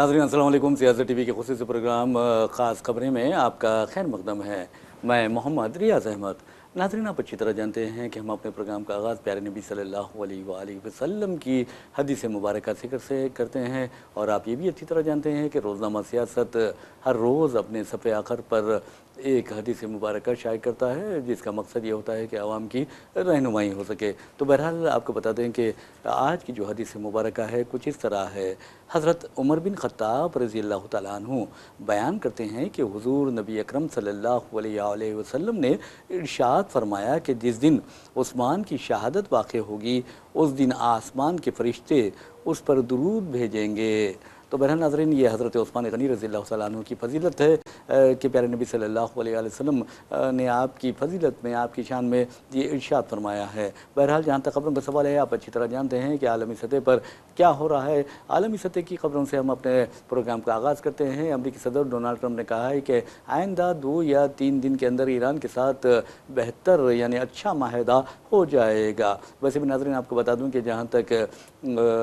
नाज़रीन अस्सलाम वालेकुम। सियासत टीवी के खुसूसी प्रोग्राम ख़ास खबरें में आपका खैर मक़दम है। मैं मोहम्मद रियाज़ अहमद। नाज़रीन, आप अच्छी तरह जानते हैं कि हम अपने प्रोग्राम का आगाज़ प्यारे नबी सल्लल्लाहु अलैहि वसल्लम की हदीस मुबारक ज़िक्र से करते हैं, और आप ये भी अच्छी तरह जानते हैं कि रोज़नामा सियासत हर रोज़ अपने सफ़े आखिर पर एक हदीस मुबारक शाये करता है, जिसका मकसद ये होता है कि आवाम की रहनुमाई हो सके। तो बहरहाल आपको बता दें कि आज की जो हदीस मुबारक है कुछ इस तरह है। हज़रत उमर बिन ख़त्ताब रज़ी अल्लाह तआला अन्हु बयान करते हैं कि हुज़ूर नबी अकरम सल्लल्लाहु अलैहि वसल्लम ने इरशाद फरमाया कि जिस दिन उस्मान की शहादत वाक़ होगी उस दिन आसमान के फ़रिश्ते उस पर दुरूद भेजेंगे। तो बहरहाल नाज़रीन, ये हज़रत उस्मान गनी रज़ी अल्लाह तआला अन्हु की फ़जीलत है कि प्यारे नबी सल्लल्लाहु अलैहि वसल्लम ने आपकी फ़जीलत में, आपकी शान में ये इरशाद फरमाया है। बहरहाल जहाँ तक खबरों का सवाल है, आप अच्छी तरह जानते हैं कि आलमी सतह पर क्या हो रहा है। आलमी सतह की खबरों से हम अपने प्रोग्राम का आगाज़ करते हैं। अमरीकी सदर डोनाल्ड ट्रंप ने कहा है कि आइंदा 2 या 3 दिन के अंदर ईरान के साथ बेहतर यानी अच्छा माहिदा हो जाएगा। वैसे भी नाज़रीन, आपको बता दूं कि जहाँ तक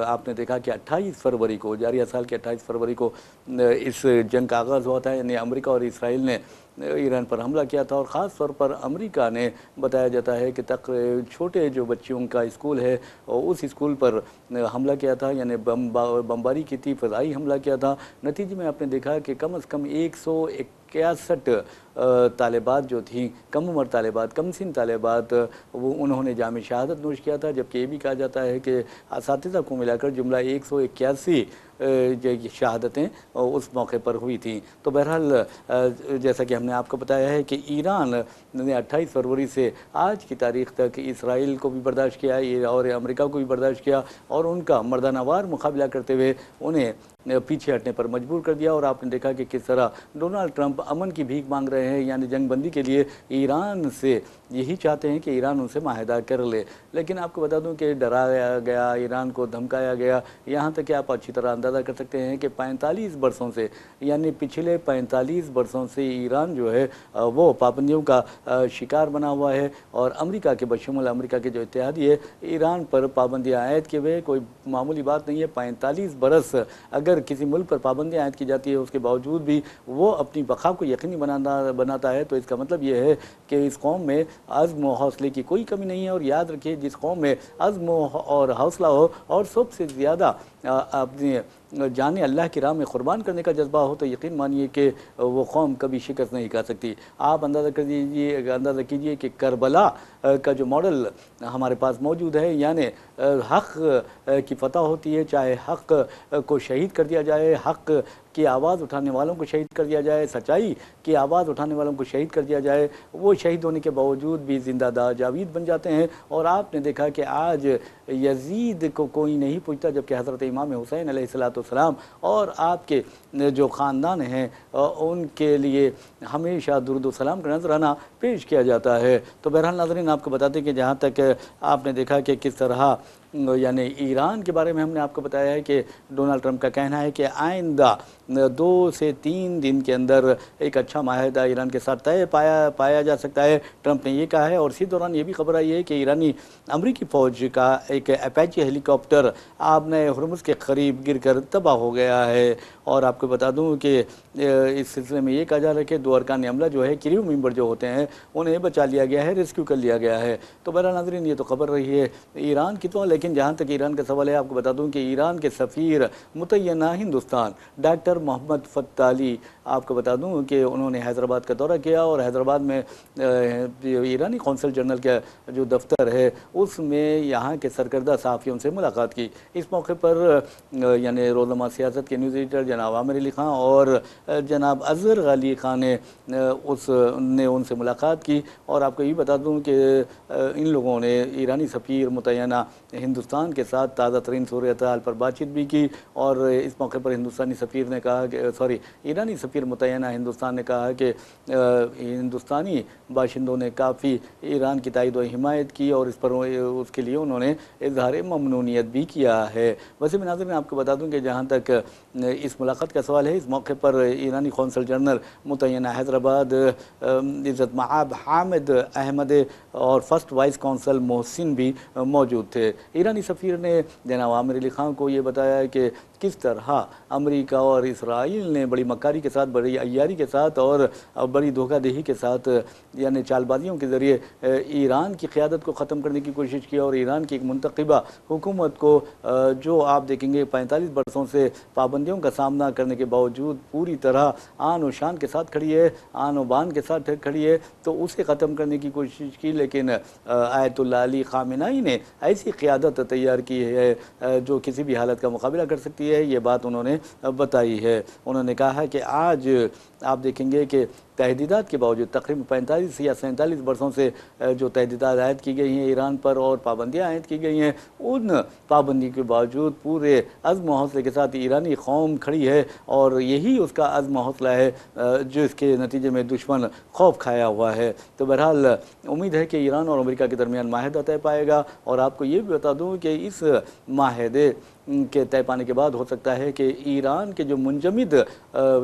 आपने देखा कि 28 फरवरी को, जारिया साल के 28 फरवरी को इस जंग का आगाज़ हुआ था, यानी अमेरिका और इसराइल ने ईरान पर हमला किया था। और ख़ास तौर पर अमेरिका ने, बताया जाता है कि छोटे जो बच्चों का स्कूल है उस स्कूल पर हमला किया था, यानी बमबारी की थी, फ़ज़ाई हमला किया था। नतीजे में आपने देखा कि कम से कम 161 तालिबात जो थी, कम उम्र तालिबात, कम सिन तालिबात, वो उन्होंने जाम शहादत नोश किया था। जबकि ये भी कहा जाता है कि असातिज़ा को मिलाकर जुमला 181 शहादतें उस मौके पर हुई थी। तो बहरहाल जैसा कि हमने आपको बताया है कि ईरान ने 28 फरवरी से आज की तारीख़ तक इसराइल को भी बर्दाश्त किया और अमेरिका को भी बर्दाश्त किया, और उनका मर्दानावार मुकाबला करते हुए उन्हें पीछे हटने पर मजबूर कर दिया। और आपने देखा कि किस तरह डोनाल्ड ट्रंप अमन की भीख मांग रहे हैं, यानी जंग बंदी के लिए ईरान से यही चाहते हैं कि ईरान उनसे माहिदा कर ले। लेकिन आपको बता दूं कि डराया गया, ईरान को धमकाया गया, यहाँ तक कि आप अच्छी तरह अंदाज़ा कर सकते हैं कि 45 बरसों से, यानी पिछले 45 बरसों से ईरान जो है वो पाबंदियों का शिकार बना हुआ है। और अमेरिका के बशमूल अमेरिका के जो इत्तेहादी है, ईरान पर पाबंदियाँ आयद किए हुए, कोई मामूली बात नहीं है। 45 बरस अगर किसी मुल्क पर पाबंदियाँ आयद की जाती है, उसके बावजूद भी वो अपनी बका को यकीनी बनाता है, तो इसका मतलब ये है कि इस कौम में अज़्म और हौसले की कोई कमी नहीं है। और याद रखिए, जिस कौम में अज़्म और हौसला हो और सबसे ज़्यादा अपनी जाने अल्लाह की राह में क़ुरबान करने का जज्बा हो, तो यकीन मानिए कि वो कौम कभी शिकस्त नहीं खा सकती। आप अंदाज़ा कीजिए कि करबला का जो मॉडल हमारे पास मौजूद है, यानी हक़ की फ़तह होती है, चाहे हक़ को शहीद कर दिया जाए, हक़ की आवाज़ उठाने वालों को शहीद कर दिया जाए, सच्चाई की आवाज़ उठाने वालों को शहीद कर दिया जाए, वो शहीद होने के बावजूद भी ज़िंदा जावीद बन जाते हैं। और आपने देखा कि आज यजीद को कोई नहीं पूछता, जबकि हज़रत इमाम हुसैन अलैहिस्सलाम और आपके जो ख़ानदान हैं उनके लिए हमेशा दुरूद व सलाम का नजराना पेश किया जाता है। तो बहरहाल नाज़रीन, आपको बताते हैं कि जहाँ तक आपने देखा कि किस तरह यानी ईरान के बारे में हमने आपको बताया है कि डोनाल्ड ट्रंप का कहना है कि आइंदा 2 से 3 दिन के अंदर एक अच्छा माहिदा ईरान के साथ पाया जा सकता है, ट्रंप ने ये कहा है। और इसी दौरान ये भी खबर आई है कि ईरानी अमरीकी फ़ौज का एक अपाचे हेलीकॉप्टर आबने हुर्मुज़ के करीब गिरकर तबाह हो गया है। और आपको बता दूं कि इस सिलसिले में ये कहा जा रहा है कि 2 अरकान अमला जो है, क्रू मेंबर जो होते हैं, उन्हें बचा लिया गया है, रेस्क्यू कर लिया गया है। तो बहरहाल नाज़रीन, ये तो खबर रही है ईरान की। तो लेकिन जहाँ तक ईरान का सवाल है, आपको बता दूं कि ईरान के सफ़ीर मुतय्यना हिंदुस्तान डॉक्टर मोहम्मद फ़त्ता अली, आपको बता दूं कि उन्होंने हैदराबाद का दौरा किया, और हैदराबाद में ईरानी कौंसल जनरल का जो दफ्तर है उसमें यहाँ के सरकर्दा सहाफ़ियों से मुलाकात की। इस मौके पर यानी रोज़नामा सियासत के न्यूज़ एडिटर जनाब आमिर अली ख़ान और जनाब अज़हर गाली ख़ान ने उनसे मुलाकात की। और आपको ये बता दूं कि इन लोगों ने ईरानी सफ़ीर मुतय्यना हिंदुस्तान के साथ ताज़ा तरीन सूरत हाल पर बातचीत भी की। और इस मौके पर हिंदुस्तानी सफ़ीर ने कहा कि ईरानी सफ़ीर मुतय्यना हिंदुस्तान ने कहा कि हिंदुस्तानी बाशिंदों ने काफ़ी ईरान की तायद व हिमायत की, और इस पर उसके लिए उन्होंने इज़हार ममनूनियत भी किया है। वैसे में नाज़रीन, आपको बता दूं कि जहाँ तक इस मुलाकात का सवाल है, इस मौके पर ईरानी कौंसल जनरल मुतय्यना हैदराबाद इज़्ज़त मआब हामिद अहमद और फर्स्ट वाइस कौंसल मोहसिन भी मौजूद थे। ईरानी सफ़ीर ने जनाब आमिर अली ख़ान को ये बताया कि किस तरह अमेरिका और इसराइल ने बड़ी मक्कारी के साथ, बड़ी अय्यारी के साथ और बड़ी धोखाधही के साथ यानी चालबाजियों के ज़रिए ईरान की क़यादत को ख़त्म करने की कोशिश की और ईरान की एक मुंतखबा हुकूमत को जो आप देखेंगे 45 बरसों से पाबंदियों का सामना करने के बावजूद पूरी तरह आन और शान के साथ खड़ी है, आन और बान के साथ खड़ी है, तो उसे ख़त्म करने की कोशिश की। लेकिन आयतुल्लाह अली ख़ामेनी ने ऐसी क़यादत तैयार की है जो किसी भी हालत का मुकाबला कर सकती है, ये बात उन्होंने बताई है। उन्होंने कहा है कि आज आप देखेंगे कि तहदीदात के बावजूद तकरीबन 45 या 47 बरसों से जो तहदीदात आयद की गई हैं ईरान पर और पाबंदियाँ आयद की गई हैं, उन पाबंदी के बावजूद पूरे अज़्म हौसले के साथ ईरानी कौम खड़ी है और यही उसका अज़्म हौसला है जो इसके नतीजे में दुश्मन खौफ खाया हुआ है। तो बहरहाल उम्मीद है कि ईरान और अमेरिका के दरमियान माहिदा तय पाएगा। और आपको ये भी बता दूँ कि इस माहिदे के तय पाने के बाद हो सकता है कि ईरान के जो मुंजमद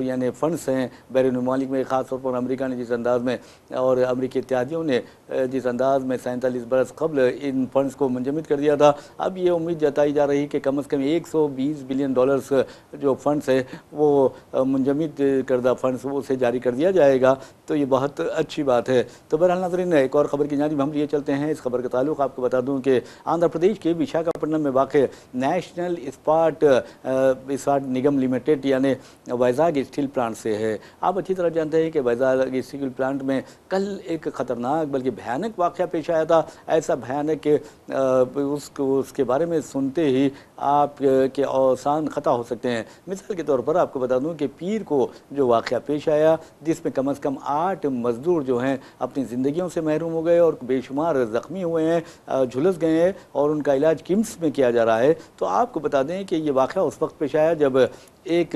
यानी फ़ंड्स हैं बैरून मुमालिक में, ख़ास तौर पर अमेरिका ने जिस अंदाज़ में और अमेरिकी इत्तेहादियों ने जिस अंदाज़ में 47 बरस कबल इन फ़ंड्स को मुंजमद कर दिया था, अब ये उम्मीद जताई जा रही कि कम अज़ कम 120 बिलियन डॉलर्स जो फ़ंड्स है वो मुंजमद करदा फ़ंड्स उसे जारी कर दिया जाएगा। तो ये बहुत अच्छी बात है। तो बहरहाल नाज़रीन, एक और ख़बर की जानिब हम लिए चलते हैं। इस खबर का ताल्लुक़ आपको बता दूँ कि आंध्र प्रदेश के विशाखापट्टनम में वाक़ नेशनल इस्पात निगम लिमिटेड यानी वैजाग स्टील प्लांट से है। आप अच्छी तरह जानते हैं कि वैजाग स्टील प्लांट में कल एक ख़तरनाक बल्कि भयानक वाक़या पेश आया था। ऐसा भयानक कि उसके बारे में सुनते ही आप के औसान ख़ता हो सकते हैं। मिसाल के तौर पर आपको बता दूं कि पीर को जो वाक़या पेश आया जिसमें कम अज़ कम 8 मज़दूर जो हैं अपनी ज़िंदगियों से महरूम हो गए और बेशुमार ज़ख्मी हुए हैं, झुलस गए हैं और उनका इलाज किम्स में किया जा रहा है। तो आपको बता दें कि ये वाक़या उस वक्त पेश आया जब एक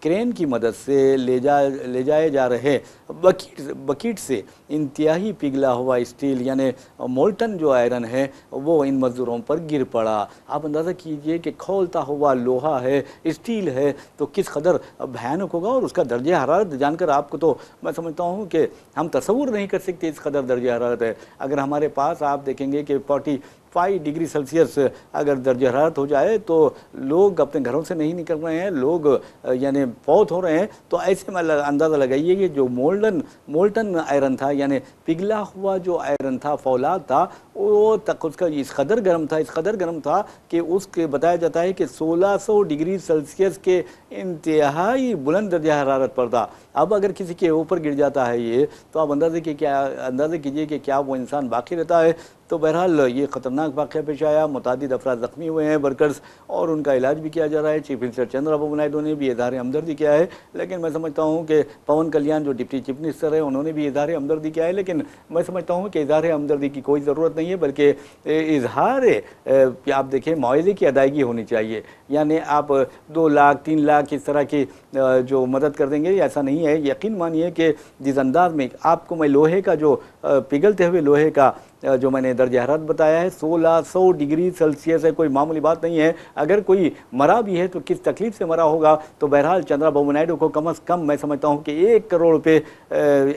क्रेन की मदद से ले जाए जा रहे बकीट से इंतहाई पिघला हुआ स्टील यानी मोल्टन जो आयरन है वो इन मज़दूरों पर गिर पड़ा। आप अंदाज़ा कीजिए कि खौलता हुआ लोहा है, स्टील है, तो किस कदर भयानक होगा। और उसका दर्जा हरारत जानकर आपको तो मैं समझता हूँ कि हम तसव्वुर नहीं कर सकते इस कदर दर्जा हरारत है। अगर हमारे पास आप देखेंगे कि 45 डिग्री सेल्सियस अगर दर्जा हरारत हो जाए तो लोग अपने घरों से नहीं निकल रहे हैं, लोग यानी फौत हो रहे हैं। तो ऐसे में अंदाज़ा लगाइए कि जो मोल्टन आयरन था यानी पिघला हुआ जो आयरन था, फौलाद था, वो तक उसका इस कदर गर्म था कि उसके बताया जाता है कि 1600 डिग्री सेल्सियस के इंतहाई बुलंद दर्जा हरारत पर था। अब अगर किसी के ऊपर गिर जाता है ये, तो आप अंदाज़े कीजिए कि क्या वो इंसान बाकी रहता है। तो बहरहाल ये ख़तरनाक वाक़या पेश आया, मुतादिद अफराद ज़ख्मी हुए हैं, वर्कर्स, और उनका इलाज भी किया जा रहा है। चीफ मिनिस्टर चंद्रबाबू नायडू ने भी इज़हार हमदर्दी किया है। लेकिन मैं समझता हूँ कि पवन कल्याण जो डिप्टी चीफ मिनिस्टर है उन्होंने भी इज़हार हमदर्दी किया है। लेकिन मैं समझता हूँ कि इज़हार हमदर्दी की कोई ज़रूरत नहीं है, बल्कि इज़हार आप देखें मुआवज़े की अदायगी होनी चाहिए। यानी आप 2 लाख 3 लाख इस तरह की जो मदद कर देंगे, ऐसा नहीं है। यकीन मानिए कि जिस अंदाज में आपको मैं लोहे का जो पिघलते हुए लोहे का जो मैंने दर्जा हरारत बताया है 1600 डिग्री सेल्सियस है, कोई मामूली बात नहीं है। अगर कोई मरा भी है तो किस तकलीफ से मरा होगा। तो बहरहाल चंद्रबाबू नायडू को कम अज़ कम मैं समझता हूँ कि 1 करोड़ रुपये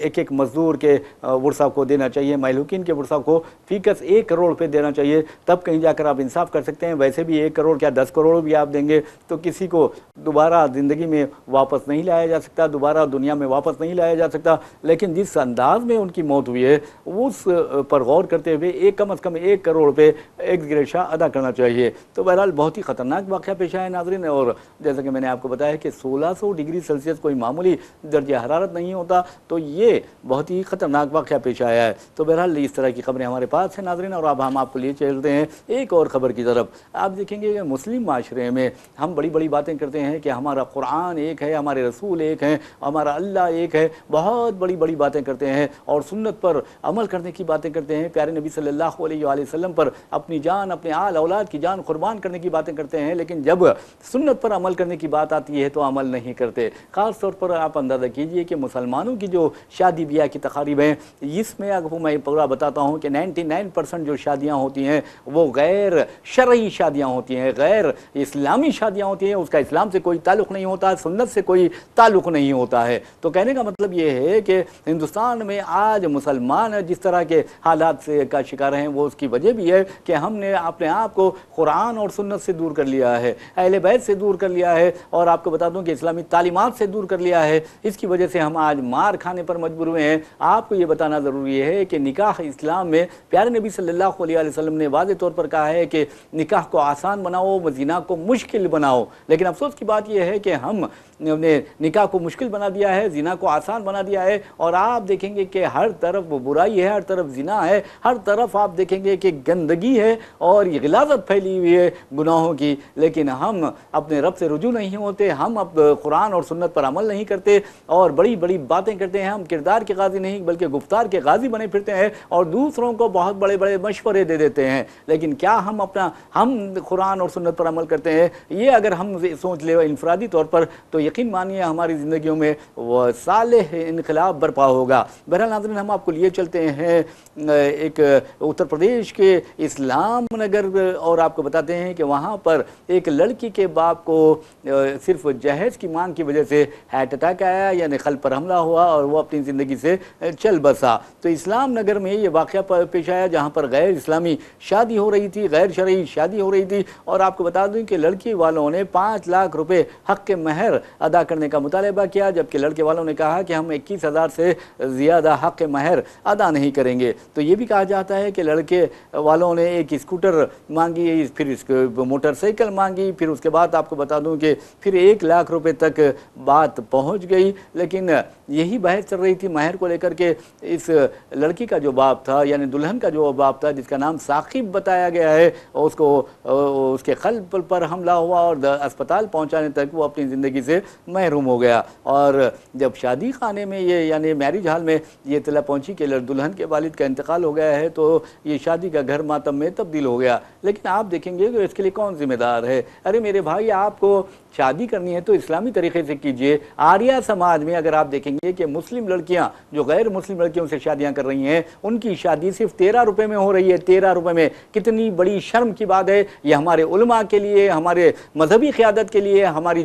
एक मज़दूर के वर्सा को देना चाहिए, महलूकिन के वर्सा को फ़ीकस 1 करोड़ रुपये देना चाहिए, तब कहीं जाकर आप इंसाफ कर सकते हैं। वैसे भी 1 करोड़ क्या 10 करोड़ भी आप देंगे तो किसी को दोबारा ज़िंदगी में वापस नहीं लाया जा सकता, दोबारा दुनिया में वापस नहीं लाया जा सकता। लेकिन जिस अंदाज में उनकी मौत हुई है उस पर गौर करते हुए कम अज़ कम 1 करोड़ रुपये एक्स ग्रेशा अदा करना चाहिए। तो बहरहाल बहुत ही ख़तरनाक वाक़या पेश आया नाज़रीन। और जैसा कि मैंने आपको बताया कि 1600 डिग्री सेल्सियस कोई मामूली दर्जा हरारत नहीं होता, तो ये बहुत ही ख़तरनाक वाक़या पेश आया है। तो बहरहाल इस तरह की खबरें हमारे पास हैं नाज़रीन। और अब हम आपको लिए चलते हैं एक और ख़बर की तरफ। आप देखेंगे कि मुस्लिम माशरे में हम बड़ी बड़ी बातें करते हैं कि हमारा कुरान एक है, हमारे रसूल एक हैं, हमारा अल्लाह एक है, बहुत बड़ी बड़ी बातें करते हैं और सुन्नत पर अमल करने की बातें करते हैं, प्यारे नबी सल्लल्लाहु अलैहि वसल्लम पर अपनी जान, अपने आल औलाद की जान कुर्बान करने की बातें करते हैं। लेकिन जब सुन्नत पर अमल करने की बात आती है तो अमल नहीं करते। ख़ास तौर पर आप अंदाज़ा कीजिए कि मुसलमानों की जो शादी ब्याह की तकारीब हैं, इसमें अगर मैं पूरा बताता हूँ कि 99% जो शादियाँ होती हैं वो गैर शरई शादियाँ होती हैं, गैर इस्लामी शादियाँ होती हैं। उसका इस्लाम से कोई ताल्लुक़ नहीं होता, सुन्नत से कोई ताल्लुक़ नहीं होता है। तो कहने का मतलब ये है कि हिंदुस्तान में आज मुसलमान जिस तरह के हालात کا शिकार हैं वो उसकी वजह भी है कि हमने अपने आप को कुरान और सुन्नत से दूर कर लिया है, अहले बैत से दूर कर लिया है और आपको बता दूं कि इस्लामी तालीमात से दूर कर लिया है। इसकी वजह से हम आज मार खाने पर मजबूर हुए हैं। आपको ये बताना ज़रूरी है कि निकाह इस्लाम में प्यारे नबी सल्लल्लाहु अलैहि वसल्लम ने वाज़े तौर पर कहा है कि निकाह को आसान बनाओ, ज़िना को मुश्किल बनाओ। लेकिन अफसोस की बात यह है कि हमने निकाह को मुश्किल बना दिया है, ज़िना को आसान बना दिया है और आप देखेंगे कि हर तरफ बुराई है, हर तरफ ज़िना है, हर तरफ आप देखेंगे कि गंदगी है और ये गिलाज़त फैली हुई है गुनाहों की। लेकिन हम अपने रब से रुजू नहीं होते, हम अब कुरान और सुन्नत पर अमल नहीं करते और बड़ी बड़ी बातें करते हैं। हम किरदार के गाजी नहीं बल्कि गुफ्तार के गाजी बने फिरते हैं और दूसरों को बहुत बड़े बड़े मशवरे दे देते हैं। लेकिन क्या हम कुरान और सुन्नत पर अमल करते हैं? ये अगर हम सोच ले इनफरादी तौर पर तो यकीन मानिए हमारी ज़िंदगियों में वो सालेह इनकलाब बर्पा होगा। बहरहाल नाज़रीन, हम आपको लिए चलते हैं एक उत्तर प्रदेश के इस्लाम नगर और आपको बताते हैं कि वहाँ पर एक लड़की के बाप को सिर्फ जहेज की मांग की वजह से हार्ट अटैक आया, यानी क़ल्ब पर हमला हुआ और वो अपनी ज़िंदगी से चल बसा। तो इस्लाम नगर में ये वाक़या पेश आया जहाँ पर गैर इस्लामी शादी हो रही थी, गैर शरई शादी हो रही थी और आपको बता दूं कि लड़की वालों ने 5 लाख रुपए हक़ के महर अदा करने का मुतालबा किया, जबकि लड़के वालों ने कहा कि हम 21,000 से ज़्यादा हक़ के महर अदा नहीं करेंगे। तो ये भी कहा जाता है कि लड़के वालों ने एक स्कूटर मांगी, फिर मोटरसाइकिल मांगी, फिर उसके बाद आपको बता दूं कि फिर 1 लाख रुपए तक बात पहुंच गई। लेकिन यही बहस चल रही थी महर को लेकर के। इस लड़की का जो बाप था, यानी दुल्हन का जो बाप था जिसका नाम साकिब बताया गया है, उसके क़ल्ब पर हमला हुआ और अस्पताल पहुंचाने तक वो अपनी ज़िंदगी से महरूम हो गया। और जब शादी खाने में ये यानी मैरिज हाल में ये इत्तला पहुंची कि दुल्हन के वालिद का इंतकाल हो गया है, तो ये शादी का घर मातम में तब्दील हो गया। लेकिन आप देखेंगे कि इसके लिए कौन जिम्मेदार है? अरे मेरे भाई, आपको शादी करनी है तो इस्लामी तरीके से कीजिए। आर्या समाज में अगर आप देखेंगे कि मुस्लिम लड़कियां जो गैर मुस्लिम लड़कियों से शादियां कर रही हैं, उनकी शादी सिर्फ 13 रुपए में हो रही है। 13 रुपए में! कितनी बड़ी शर्म की बात है। ये हमारे उलमा के लिए, हमारे मजहबी क़यादत के लिए, हमारी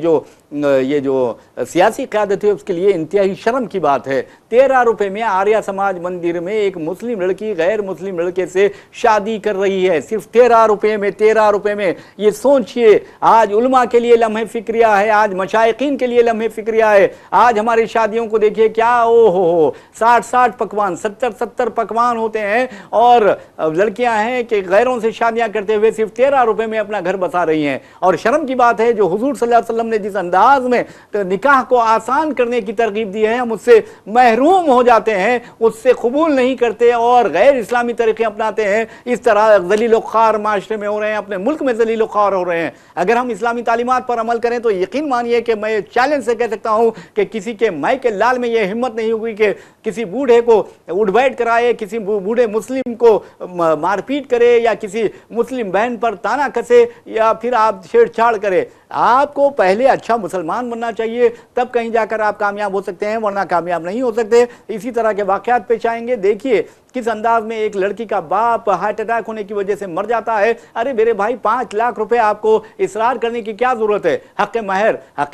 ये जो सियासी क़यादत है उसके लिए इंतहाई शर्म की बात है। 13 रुपए में आर्या समाज मंदिर में एक मुस्लिम लड़की गैर मुस्लिम लड़के से शादी कर रही है, सिर्फ 13 रुपए में। 13 रुपए में! ये सोचिए, आज उलमा के लिए लम्हे फिक्रिया है, आज मशाइकीन के लिए लम्हे फिक्रिया है। आज हमारी शादियों को देखिए, क्या ओ हो 60 पकवान, 70 पकवान होते हैं और लड़कियां हैं कि गैरों से शादियां करते हुए सिर्फ 13 रुपए में अपना घर बसा रही हैं। और शर्म की बात है, जो हुजूर सल्लल्लाहु अलैहि वसल्लम ने जिस अंदाज में निकाह को आसान करने की तरगीब दी है, हम उससे महरूम हो जाते हैं, उससे कबूल नहीं करते और गैर इस्लामी तरीके अपनाते हैं। इस तरह ज़लील ख़ार माशरे में हो रहे हैं, अपने मुल्क में ज़लील ख़ार हो रहे हैं। अगर हम इस्लामी तालीमात पर अमल करें तो यकीन मानिए कि मैं चैलेंज से कह सकता हूं कि किसी के माई के लाल में यह हिम्मत नहीं हुई कि किसी बूढ़े को उठ बैठ कराए, किसी बूढ़े मुस्लिम को मारपीट करे या किसी मुस्लिम बहन पर ताना कसे या फिर आप छेड़छाड़ करे। आपको पहले अच्छा मुसलमान बनना चाहिए, तब कहीं जाकर आप कामयाब हो सकते हैं, वरना कामयाब नहीं हो सकते। इसी तरह के वाक़यात पेश आएंगे। देखिए किस अंदाज में एक लड़की का बाप हार्ट अटैक होने की वजह से मर जाता है। अरे मेरे भाई, 5 लाख रुपए आपको इसरार करने की क्या जरूरत है? हक़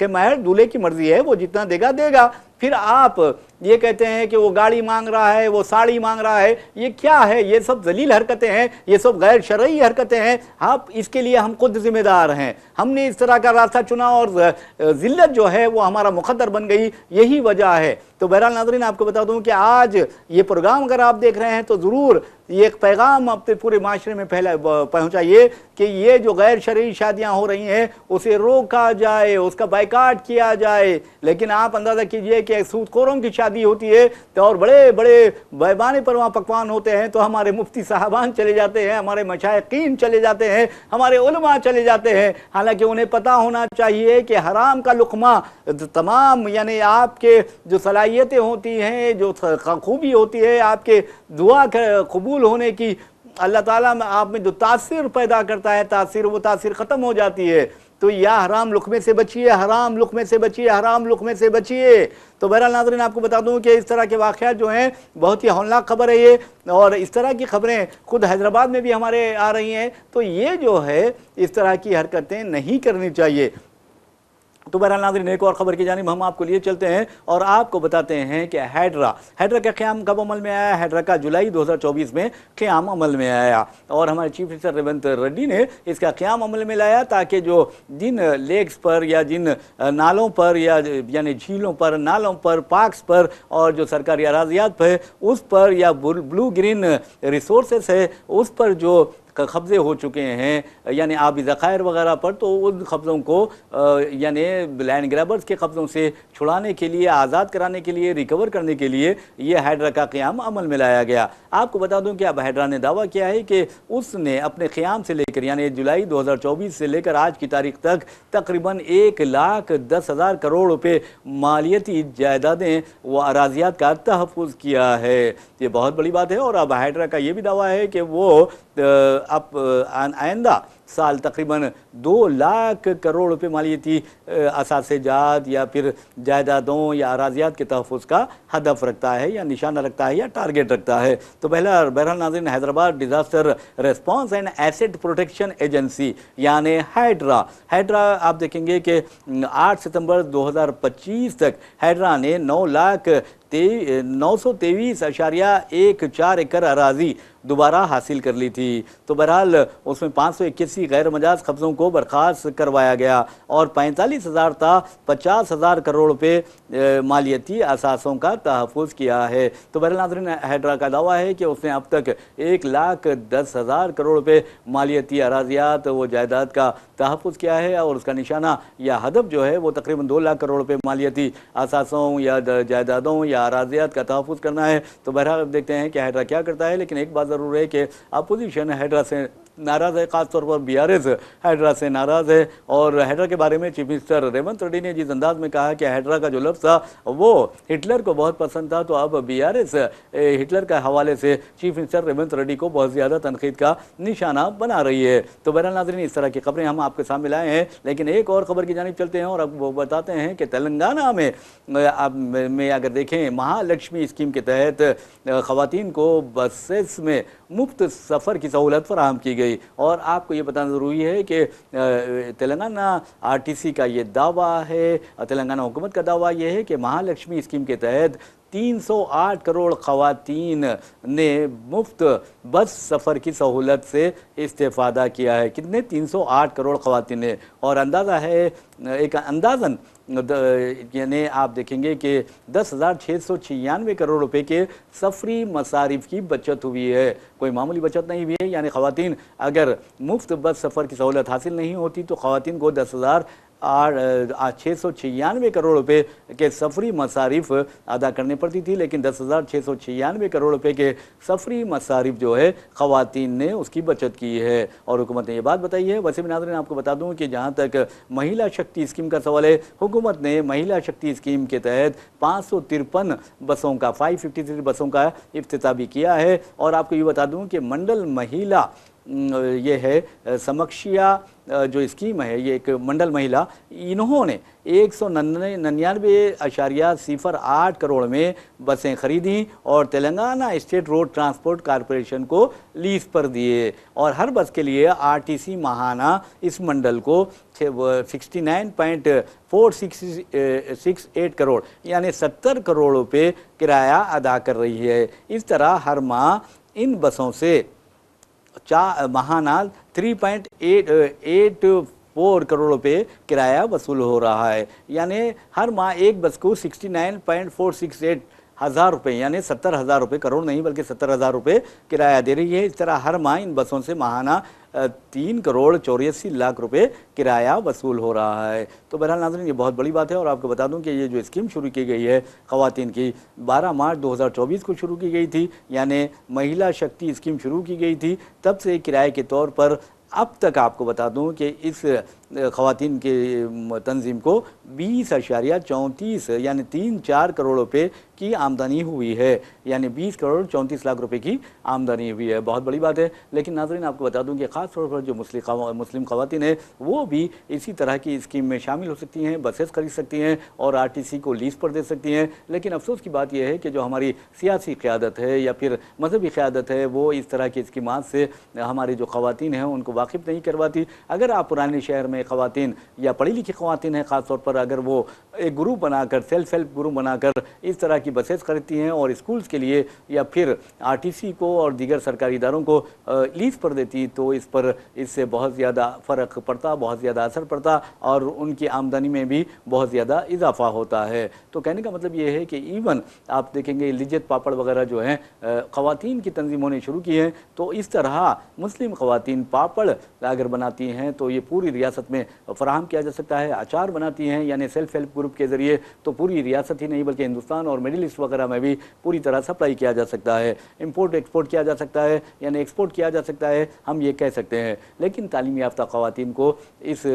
महर दूल्हे की मर्जी है, वो जितना देगा देगा। फिर आप ये कहते हैं कि वो गाड़ी मांग रहा है, वो साड़ी मांग रहा है। ये क्या है? ये सब जलील हरकतें हैं, ये सब गैर शरई हरकतें हैं। आप इसके लिए हम खुद जिम्मेदार हैं। हमने इस तरह का रास्ता चुना और जिल्लत जो है वो हमारा मुक़द्दर बन गई, यही वजह है। तो बहरहाल नाज़रीन, आपको बता दूं कि आज ये प्रोग्राम अगर आप देख रहे हैं तो ज़रूर ये एक पैगाम अपने पूरे माशरे में पहुंचाइए कि ये जो गैर शरई शादियां हो रही हैं उसे रोका जाए, उसका बाइकाट किया जाए। लेकिन आप अंदाज़ा कीजिए कि सूदखोरों की शादी होती है तो और बड़े बड़े बैबाने पर वहाँ पकवान होते हैं, तो हमारे मुफ्ती साहबान चले जाते हैं, हमारे मशाइकीन चले जाते हैं, हमारे उलमा चले जाते हैं। हालांकि उन्हें पता होना चाहिए कि हराम का लुक़मा तमाम, यानी आपके जो सलाहियतें होती हैं, जो खूबी होती है, आपके दुआ कबूल होने की, अल्लाह ताला आप में जो तासीर पैदा करता है, वो तासीर ख़त्म हो जाती है। तो या हराम लुक़मे से बचिए, हराम लुक़मे से बचिए, हराम लुक़मे से बचिए। तो बहरहाल नाज़रीन, आपको बता दूं कि इस तरह के वाक़यात जो हैं बहुत ही हौलनाक खबर है ये, और इस तरह की खबरें खुद हैदराबाद में भी हमारे आ रही हैं। तो ये जो है इस तरह की हरकतें नहीं करनी चाहिए। तो बहरहाल नाज़रीन, एक और ख़बर की जानिब हम आपको लिए चलते हैं और आपको बताते हैं कि हैड्रा का क़याम कब अमल में आया। हैड्रा का जुलाई 2024 में क़याम अमल में आया और हमारे चीफ मिनिस्टर रेवंत रेड्डी ने इसका क़याम अमल में लाया ताकि जो जिन लेक्स पर या जिन नालों पर या यानी झीलों पर, नालों पर, पार्क्स पर और जो सरकारी अराज़ियात पर उस पर या ब्लू ग्रीन रिसोर्सेस है उस पर जो कब्ज़े हो चुके हैं यानी आबी ज़खायर वगैरह पर, तो उन कब्ज़ों को यानी लैंड ग्रैबर्स के कब्ज़ों से छुड़ाने के लिए, आज़ाद कराने के लिए, रिकवर करने के लिए ये हैड्रा का क़याम अमल में लाया गया। आपको बता दूं कि अब हैड्रा ने दावा किया है कि उसने अपने क़याम से लेकर यानी जुलाई 2024 से लेकर आज की तारीख तक तकरीबन 1,10,000 करोड़ रुपए मालियती जायदादें व अराज़ियात का तहफ़्फ़ुज़ किया है। ये बहुत बड़ी बात है और अब हैड्रा का ये भी दावा है कि वो अब आइंदा साल तकरीबन 2 लाख करोड़ रुपए मालियती असासेजात या फिर जायदादों या अराज़ियात के तहफ़्फ़ुज़ का हदफ रखता है या निशाना रखता है या टारगेट रखता है। तो बहरहाल नाज़रीन, Hyderabad disaster response and asset protection agency यानी हैड्रा आप देखेंगे कि 8 सितंबर 2025 तक हैड्रा ने 923.14 एकड़ अराजी दोबारा हासिल कर ली थी। तो बहरहाल उसमें 581 गैर मजाज कब्ज़ों को बर्खास्त करवाया गया और 45,000 था 50,000 करोड़ रुपए मालियती असासों का तहफ़्फ़ुज़ किया है। तो बहरहाल नाज़रीन, हैड्रा का दावा है कि उसने अब तक 1,10,000 करोड़ रुपए मालियती अराज़ियात वो जायदाद का तहफ़्फ़ुज़ किया है और उसका निशाना या हदफ जो है वो तकरीबन 2 लाख करोड़ रुपए मालियती असासों या जायदादों या अराज़ियात का तहफ़्फ़ुज़ करना है। तो बहरहाल देखते हैं कि हैड्रा क्या करता है, लेकिन एक बात ज़रूर है कि अपोजिशन हैड्रा से नाराज़ है, ख़ासतौर पर बीआरएस हैड्रा से नाराज़ है। और हैड्रा के बारे में चीफ मिनिस्टर रेवंत रेड्डी ने जिस अंदाज में कहा कि हैड्रा का जो लफ्ज़ था वो हिटलर को बहुत पसंद था, तो अब बीआरएस हिटलर के हवाले से चीफ मिनिस्टर रेवंत रेड्डी को बहुत ज़्यादा तनकीद का निशाना बना रही है। तो बहरहाल नाज़रीन, इस तरह की खबरें हम आपके सामने लाए हैं, लेकिन एक और ख़बर की जानिब चलते हैं और अब वो बताते हैं कि तेलंगाना में अगर देखें महालक्ष्मी स्कीम के तहत ख़वातीन को बसेस में मुफ्त सफ़र की सहूलत फराहम की गई। और आपको ये बताना ज़रूरी है कि तेलंगाना आरटीसी का ये दावा है, तेलंगाना हुकूमत का दावा ये है कि महालक्ष्मी स्कीम के तहत 308 करोड़ ख़वातीन ने मुफ्त बस सफ़र की सहूलत से इस्तेफ़ादा किया है। कितने? 308 करोड़ ख़वातीन ने। और अंदाज़ा है, एक अंदाज़न यानी आप देखेंगे कि 10,696 करोड़ रुपए के सफरी मसारिफ की बचत हुई है। कोई मामूली बचत नहीं हुई है, यानी ख़वातीन अगर मुफ्त बस सफ़र की सहूलत हासिल नहीं होती तो ख़वातीन को 10,696 करोड़ रुपए के सफरी मसारिफ अदा करने पड़ती थी, लेकिन 10,696 करोड़ रुपए के सफरी मसारिफ जो है ख़वातीन ने उसकी बचत की है और हुकूमत ने यह बात बताई है। वैसे भी नाज़रीन, आपको बता दूं कि जहां तक महिला शक्ति स्कीम का सवाल है, हुकूमत ने महिला शक्ति स्कीम के तहत 553 बसों का 553 बसों का इफ्तिताह भी किया है। और आपको ये बता दूं कि मंडल महिला ये है समक्षिया जो स्कीम है, ये एक मंडल महिला, इन्होंने 199.08 करोड़ में बसें खरीदी और Telangana state road transport corporation को लीज पर दिए और हर बस के लिए आरटीसी माहाना इस मंडल को 69.4668 करोड़ यानी 70 करोड़ रुपए किराया अदा कर रही है। इस तरह हर माह इन बसों से माहाना 3.84 करोड़ रुपए किराया वसूल हो रहा है, यानी हर माह एक बस को 69.468 हज़ार रुपये यानी 70,000 रुपये, करोड़ नहीं बल्कि 70,000 रुपये किराया दे रही है। इस तरह हर माह इन बसों से माहाना 3,84 लाख रुपए किराया वसूल हो रहा है। तो बहरहाल नाज़रीन, ये बहुत बड़ी बात है और आपको बता दूं कि ये जो स्कीम शुरू की गई है ख़वातीन की 12 मार्च 2024 को शुरू की गई थी, यानी महिला शक्ति स्कीम शुरू की गई थी। तब से किराए के तौर पर अब तक आपको बता दूं कि इस ख़वातीन के तंजीम को 20.34 यानी 3-4 करोड़ रुपए की आमदनी हुई है, यानी 20 करोड़ 34 लाख रुपए की आमदनी हुई है। बहुत बड़ी बात है। लेकिन नाज़रीन आपको बता दूं कि ख़ास तौर पर जो मुस्लिम ख़वातीन हैं वो भी इसी तरह की स्कीम में शामिल हो सकती हैं, बसेस खरीद सकती हैं और आरटीसी को लीज़ पर दे सकती हैं। लेकिन अफसोस की बात यह है कि जो हमारी सियासी क़यादत है या फिर मजहबी क़यादत है वो इस तरह की स्कीमात से हमारी जो ख़वातीन हैं उनको वाकिफ़ नहीं करवाती। अगर आप पुराने शहर में ख़वातीन या पढ़ी लिखी ख़वातीन हैं ख़ास तौर पर, अगर वो एक ग्रुप बनाकर सेल्फ हेल्प ग्रुप बनाकर इस तरह की बसेस खरीदती हैं और स्कूल्स के लिए या फिर आरटीसी को और दीगर सरकारी इदारों को लीज़ पर देती तो इससे बहुत ज़्यादा फ़र्क पड़ता, बहुत ज़्यादा असर पड़ता और उनकी आमदनी में भी बहुत ज़्यादा इजाफा होता है। तो कहने का मतलब ये है कि इवन आप देखेंगे लिज्जत पापड़ वगैरह जो हैं ख़वातीन की तंजीमों ने शुरू की हैं, तो इस तरह मुस्लिम ख़वातीन पापड़ अगर बनाती हैं तो ये पूरी रियासत में फ़राहम किया जा सकता है। अचार बनाती हैं यानी सेल्फ हेल्प ग्रुप के ज़रिए तो पूरी रियासत ही नहीं बल्कि हिंदुस्तान और मिडिल ईस्ट वगैरह में भी पूरी तरह सप्लाई किया जा सकता है, इंपोर्ट एक्सपोर्ट किया जा सकता है, यानी एक्सपोर्ट किया जा सकता है, हम ये कह सकते हैं। लेकिन तालीम याफ्ता ख़वातीन को इस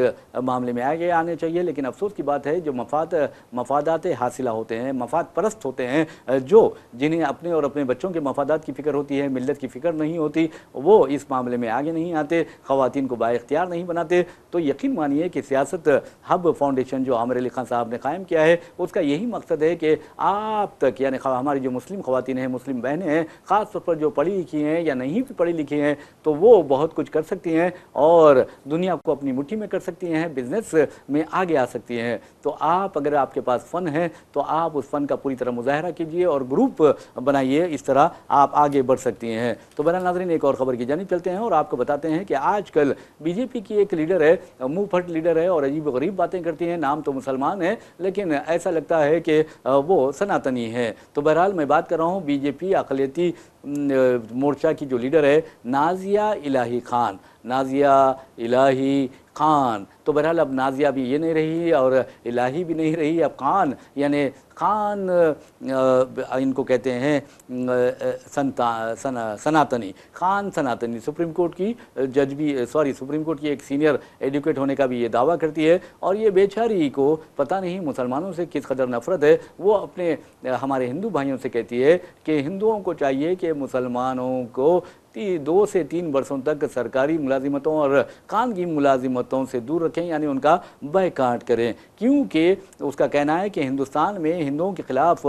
मामले में आगे आने चाहिए। लेकिन अफसोस की बात है जो मफादात हासिला होते हैं, मफाद परस्त होते हैं, जो जिन्हें अपने और अपने बच्चों के मफादात की फ़िक्र होती है, मिल्लत की फ़िक्र नहीं होती, वो इस मामले में आगे नहीं आते, ख़वातीन को बाइख्तियार नहीं बनाते। तो यकीन मानिए कि सियासत हब फाउंडेशन जो आमिर अली खान साहब ने कायम किया है उसका यही मकसद है कि आप तक यानी हमारी जो मुस्लिम ख़वातीन हैं, मुस्लिम बहनें हैं, ख़ास तौर पर जो पढ़ी लिखी हैं या नहीं भी पढ़ी लिखी हैं, तो वो बहुत कुछ कर सकती हैं और दुनिया को अपनी मुट्ठी में कर सकती हैं, बिज़नेस में आगे आ सकती हैं। तो आप अगर आपके पास फ़न है तो आप उस फ़न का पूरी तरह मुज़ाहरा कीजिए और ग्रुप बनाइए, इस तरह आप आगे बढ़ सकती हैं। तो बहरहाल नाज़रीन एक और ख़बर की जानिब चलते हैं और आपको बताते हैं कि आजकल बीजेपी की एक लीडर है, मुँह फट लीडर है और अजीब गरीब बातें करती हैं, नाम तो मुसलमान है लेकिन ऐसा लगता है कि वो सनातनी है। तो बहरहाल मैं बात कर रहा हूँ बीजेपी अक़लियती मोर्चा की जो लीडर है नाज़िया इलाही खान, नाज़िया इलाही खान। तो बहरहाल अब नाज़िया भी ये नहीं रही और इलाही भी नहीं रही, अब खान यानी खान इनको कहते हैं सनातनी, खान सनातनी। सुप्रीम कोर्ट की जज भी सुप्रीम कोर्ट की एक सीनियर एडवोकेट होने का भी ये दावा करती है और ये बेचारी को पता नहीं मुसलमानों से किस कदर नफरत है। वो अपने हमारे हिंदू भाइयों से कहती है कि हिंदुओं को चाहिए कि मुसलमानों को 2 से 3 वर्षों तक सरकारी मुलाजिमतों और खानगी मुलाजिमतों से दूर रखें, यानी उनका बायकाट करें, क्योंकि उसका कहना है कि हिंदुस्तान में हिंदुओं के ख़िलाफ़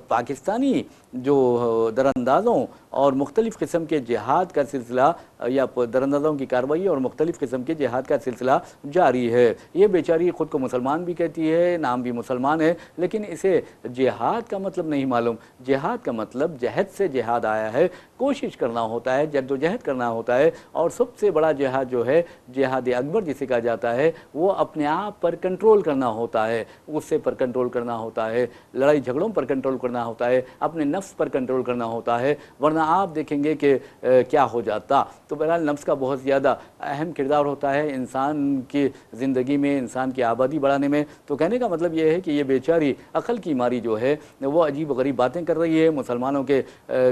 पाकिस्तानी जो दरअंदाज़ों और मुख्तलिफ़ किस्म के जिहाद का सिलसिला या दरअंदाज़ों की कार्रवाई और मुख्तलिफ़ किस्म के जिहाद का सिलसिला जारी है। ये बेचारी ख़ुद को मुसलमान भी कहती है, नाम भी मुसलमान है, लेकिन इसे जिहाद का मतलब नहीं मालूम। जिहाद का मतलब जहद से जिहाद आया है, कोशिश करना होता है, जद्दोजहद करना होता है। और सबसे बड़ा जिहाद जो है जिहाद अकबर जिसे कहा जाता है वो अपने आप पर कंट्रोल करना होता है, गुस्से पर कंट्रोल करना होता है, लड़ाई झगड़ों पर कंट्रोल करना होता है, अपने नफ्स पर कंट्रोल करना होता है, वरना आप देखेंगे कि क्या हो जाता। तो बहरहाल नफ्स का बहुत ज़्यादा अहम किरदार होता है इंसान की ज़िंदगी में, इंसान की आबादी बढ़ाने में। तो कहने का मतलब ये है कि ये बेचारी अक़ल की मारी जो है वो अजीब गरीब बातें कर रही है, मुसलमानों के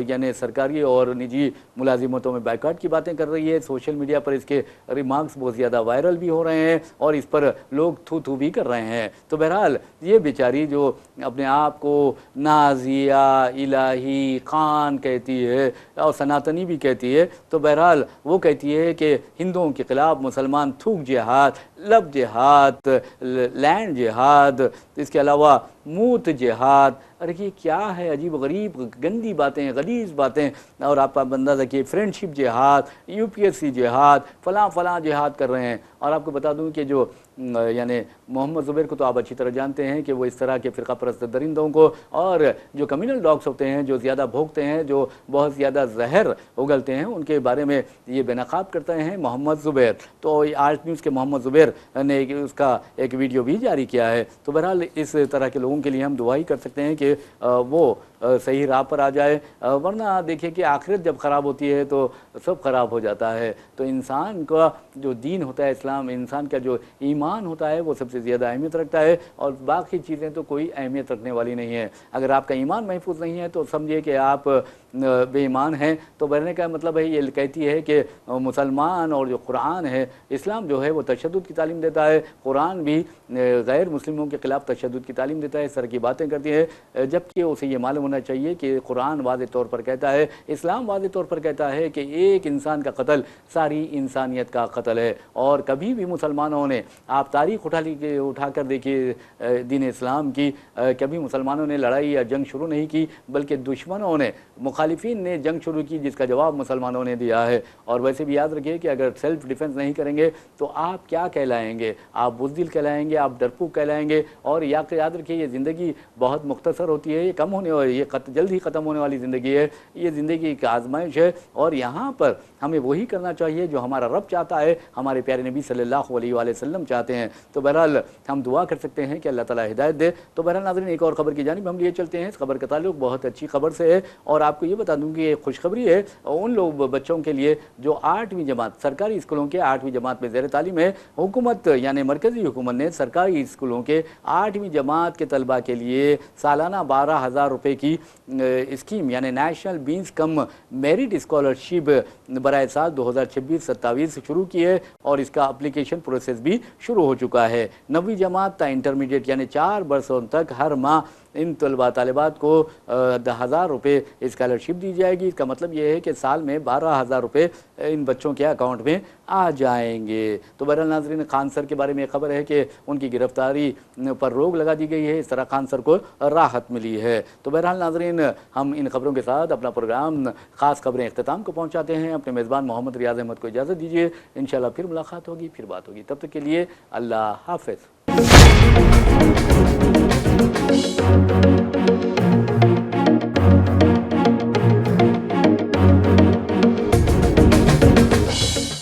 यानी सरकारी और निजी मुलाजिमतों में बायकाट की बातें कर रही है। सोशल मीडिया पर इसके रिमार्क्स बहुत ज़्यादा वायरल भी हो रहे हैं और इस पर लोग थू थू भी कर रहे हैं। तो बहरहाल ये बेचारी जो अपने आप को नाज़िया इलाही खान कहती है और सनातनी भी कहती है, तो बहरहाल वो कहती है कि हिंदुओं के ख़िलाफ़ मुसलमान थूक जिहाद, लब जिहाद, लैंड जिहाद, इसके अलावा मूत जिहाद। अरे ये क्या है, अजीब गरीब गंदी बातें, गलीज़ बातें। और आप अंदाज़ा देखिए फ्रेंडशिप जिहाद, यूपीएससी जिहाद, फ़लाँ जिहाद कर रहे हैं। और आपको बता दूं कि जो यानी मोहम्मद ज़ुबैर को तो आप अच्छी तरह जानते हैं कि वो इस तरह के फ़िरका परस्त दरिंदों को और जो कम्युनल डॉग्स होते हैं, जो ज़्यादा भौंकते हैं, जो बहुत ज़्यादा जहर उगलते हैं, उनके बारे में ये बेनकाब करते हैं मोहम्मद ज़ुबैर। तो आज न्यूज़ के मोहम्मद ज़ुबैर ने उसका एक वीडियो भी जारी किया है। तो बहरहाल इस तरह के लोगों के लिए हम दुआ ही कर सकते हैं कि वो صحیح راہ پر آ جائے، ورنہ دیکھیے کہ آخرت جب خراب ہوتی ہے تو سب خراب ہو جاتا ہے۔ تو انسان کا جو دین ہوتا ہے اسلام، انسان کا جو ایمان ہوتا ہے وہ سب سے زیادہ اہمیت رکھتا ہے، اور باقی چیزیں تو کوئی اہمیت رکھنے والی نہیں ہے۔ اگر آپ کا ایمان محفوظ نہیں ہے تو سمجھیے کہ آپ بے ایمان ہیں۔ تو بہرنے کا مطلب ہے یہ کہتی ہے کہ مسلمان اور جو قرآن ہے، اسلام جو ہے وہ تشدد کی تعلیم دیتا ہے، قرآن بھی غیر مسلموں کے خلاف تشدد کی تعلیم دیتا ہے، اس طرح کی باتیں کرتی ہے، جبکہ اسے یہ معلوم ہونا چاہیے کہ قرآن واضح طور پر کہتا ہے، اسلام واضح طور پر کہتا ہے کہ ایک انسان کا قتل ساری انسانیت کا قتل ہے۔ اور کبھی بھی مسلمانوں نے، آپ تاریخ اٹھا کر دیکھیے دین اسلام کی، کبھی مسلمانوں نے لڑائی یا جنگ شروع نہیں کی، بلکہ دشمنوں نے، مخالفین نے جنگ شروع کی، جس کا جواب مسلمانوں نے دیا ہے۔ اور ویسے بھی یاد رکھیے کہ اگر سیلف ڈیفنس نہیں کریں گے تو آپ کیا کہلائیں گے؟ آپ بزدل کہلائیں گے، آپ ڈرپوک کہلائیں گے۔ اور یاد رکھیے یہ زندگی بہت مختصر ہوتی ہے، یہ کم ہونے والی، یہ جلد ہی ختم ہونے والی زندگی ہے، یہ زندگی کی آزمائش ہے، اور یہاں پر ہمیں وہی کرنا چاہیے جو ہمارا رب چاہتا ہے، ہمارے پیارے نبی صلی اللہ علیہ وآلہ وسلم چاہتے ہیں۔ تو بہرحال ہم دعا کر سکتے ہیں کہ اللہ تعالیٰ ہدایت دے۔ تو بہرحال ناظرین، ایک اور خبر کی جانب ہم لیے چلتے ہیں۔ اس خبر کا تعلق بہت اچھی خبر سے ہے، اور آپ کو یہ بتا دوں کہ یہ خوشخبری ہے ان لوگ بچوں کے لیے جو 8ویں جماعت، سرکاری اسکولوں کے 8ویں جماعت میں زیر تعلیم ہے۔ حکومت یعنی مرکزی حکومت نے سرکاری اسکولوں کے 8ویں جماعت کے طلبہ کے لیے سالانہ 12,000 روپے کی اسکیم یعنی نیشنل بینس کم میرٹ اسکالرشپ برائے سال 2026-27 شروع کی ہے، اور اس کا اپلیکیشن پروسیس بھی شروع ہو چکا ہے۔ 9ویں جماعت تا انٹرمیڈیٹ یعنی 4 برسوں تک ہر ماہ ان طلباء طالبات کو 10,000 روپے اسکالرشپ دی جائے گی۔ اس کا مطلب یہ ہے کہ سال میں 12,000 روپے ان بچوں کے اکاؤنٹ میں آ جائیں گے۔ تو بہرحال ناظرین، خان سر کے بارے میں خبر ہے کہ ان کی گرفتاری پر روک لگا دی گئی ہے، اس طرح خان سر کو راحت ملی ہے۔ تو بہرحال ناظرین، ہم ان خبروں کے ساتھ اپنا پروگرام خاص خبریں اختتام کو پہنچاتے ہیں۔ اپنے میزبان محمد ریاض احمد کو اجازت دیجیے، انشاءاللہ پھر ملاقات ہوگی، پھر بات ہوگی، تب تک کے لیے اللہ حافظ۔